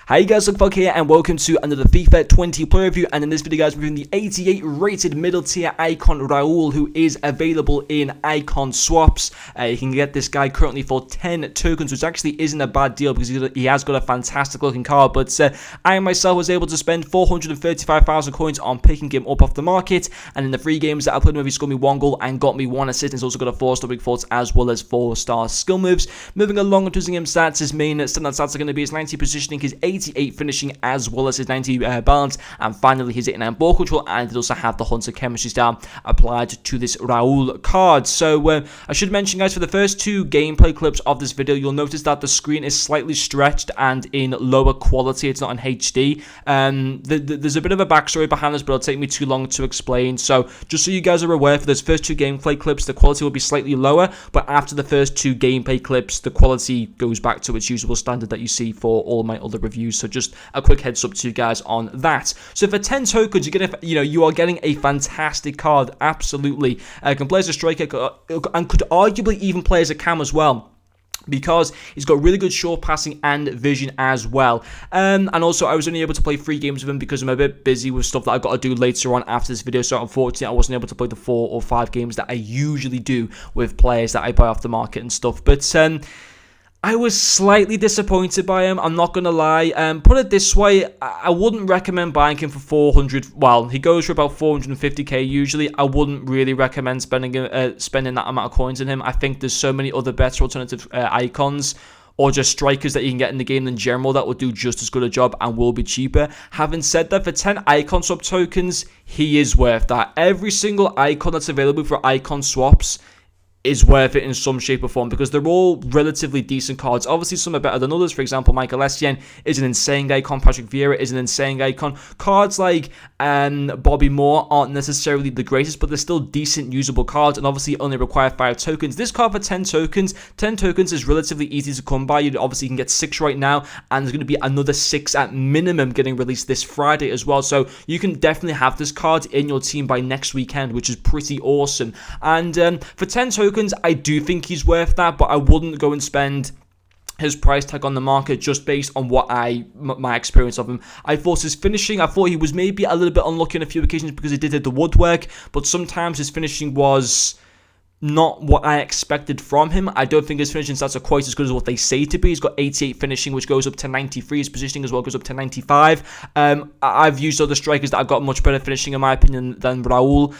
Hi guys, Luke here and welcome to another FIFA 20 player review, and in this video guys we're reviewing the 88 rated middle tier icon Raul, who is available in icon swaps. You can get this guy currently for 10 tokens, which actually isn't a bad deal because he has got a fantastic looking card, but I myself was able to spend 435,000 coins on picking him up off the market, and in the 3 games that I played with, he scored me 1 goal and got me 1 assist. He's also got a 4-star big faults as well as 4-star skill moves. Moving along to him stats, his main standout stats are going to be his 90 positioning, his 88 finishing, as well as his 90 balance, and finally his 89 ball control, and it also have the Hunter chemistry style applied to this Raul card. So I should mention guys, for the first 2 gameplay clips of this video, you'll notice that the screen is slightly stretched and in lower quality. It's not in HD. There's a bit of a backstory behind this, but it'll take me too long to explain. So just so you guys are aware, for those first 2 gameplay clips, the quality will be slightly lower, but after the first 2 gameplay clips, the quality goes back to its usual standard that you see for all my other reviews. So just a quick heads up to you guys on that. So for 10 tokens, you are getting a fantastic card. Absolutely, can play as a striker and could arguably even play as a cam as well, because he's got really good short passing and vision as well. And also, I was only able to play 3 games with him because I'm a bit busy with stuff that I've got to do later on after this video. So unfortunately, I wasn't able to play the 4 or 5 games that I usually do with players that I buy off the market and stuff. But I was slightly disappointed by him, I'm not going to lie. Put it this way, I wouldn't recommend buying him for 400. Well, he goes for about 450k usually. I wouldn't really recommend spending that amount of coins in him. I think there's so many other better alternative icons or just strikers that you can get in the game in general that will do just as good a job and will be cheaper. Having said that, for 10 icon swap tokens, he is worth that. Every single icon that's available for icon swaps is worth it in some shape or form, because they're all relatively decent cards. Obviously, some are better than others. For example, Michael Essien is an insane icon. Patrick Vieira is an insane icon. Cards like Bobby Moore aren't necessarily the greatest, but they're still decent, usable cards, and obviously only require 5 tokens. This card for 10 tokens is relatively easy to come by. You obviously can get 6 right now, and there's going to be another 6 at minimum getting released this Friday as well. So you can definitely have this card in your team by next weekend, which is pretty awesome. And for 10 tokens, I do think he's worth that, but I wouldn't go and spend his price tag on the market just based on my experience of him. I thought his finishing, I thought he was maybe a little bit unlucky on a few occasions because he did hit the woodwork, but sometimes his finishing was not what I expected from him. I don't think his finishing stats are quite as good as what they say to be. He's got 88 finishing, which goes up to 93. His positioning as well goes up to 95. I've used other strikers that have got much better finishing, in my opinion, than Raul.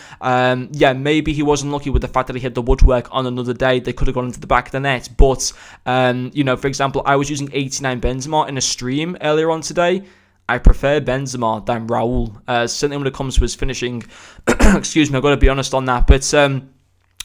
Yeah, maybe he wasn't lucky with the fact that he hit the woodwork on another day. They could have gone into the back of the net. But, for example, I was using 89 Benzema in a stream earlier on today. I prefer Benzema than Raul. Certainly when it comes to his finishing. Excuse me, I've got to be honest on that. But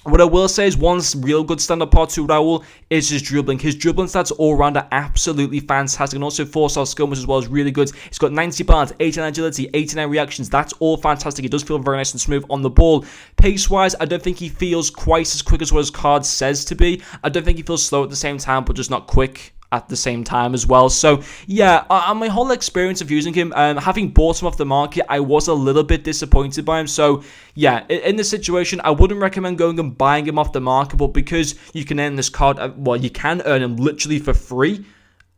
what I will say is one real good stand-up part to Raul is his dribbling. His dribbling stats all around are absolutely fantastic, and also 4-star skill moves as well is really good. He's got 90 balance, 89 agility, 89 reactions. That's all fantastic. He does feel very nice and smooth on the ball. Pace-wise, I don't think he feels quite as quick as what his card says to be. I don't think he feels slow at the same time, but just not quick at the same time as well. So yeah, on my whole experience of using him, having bought him off the market, I was a little bit disappointed by him. So yeah, in this situation, I wouldn't recommend going and buying him off the market, but because you can earn this card, you can earn him literally for free,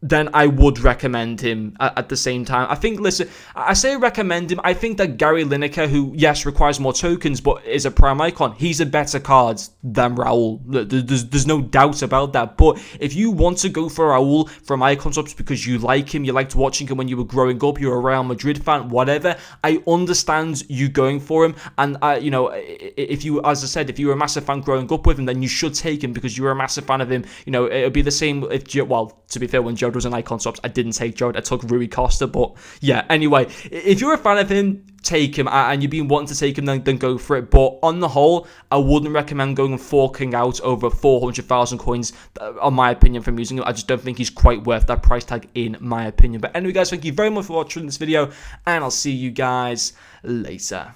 then I would recommend him at the same time. I think, listen, I say recommend him. I think that Gary Lineker, who, yes, requires more tokens, but is a prime icon, he's a better card than Raul. There's no doubt about that. But if you want to go for Raul from icon swaps because you like him, you liked watching him when you were growing up, you're a Real Madrid fan, whatever, I understand you going for him. And, if you, as I said, if you were a massive fan growing up with him, then you should take him because you were a massive fan of him. It would be the same if, to be fair, when Joe was an icon swaps, I didn't take Jared, I took Rui Costa. But yeah, anyway, if you're a fan of him, take him, and you've been wanting to take him, then go for it. But on the whole, I wouldn't recommend going and forking out over 400,000 coins, on my opinion, from using him. I just don't think he's quite worth that price tag, in my opinion. But anyway, guys, thank you very much for watching this video, and I'll see you guys later.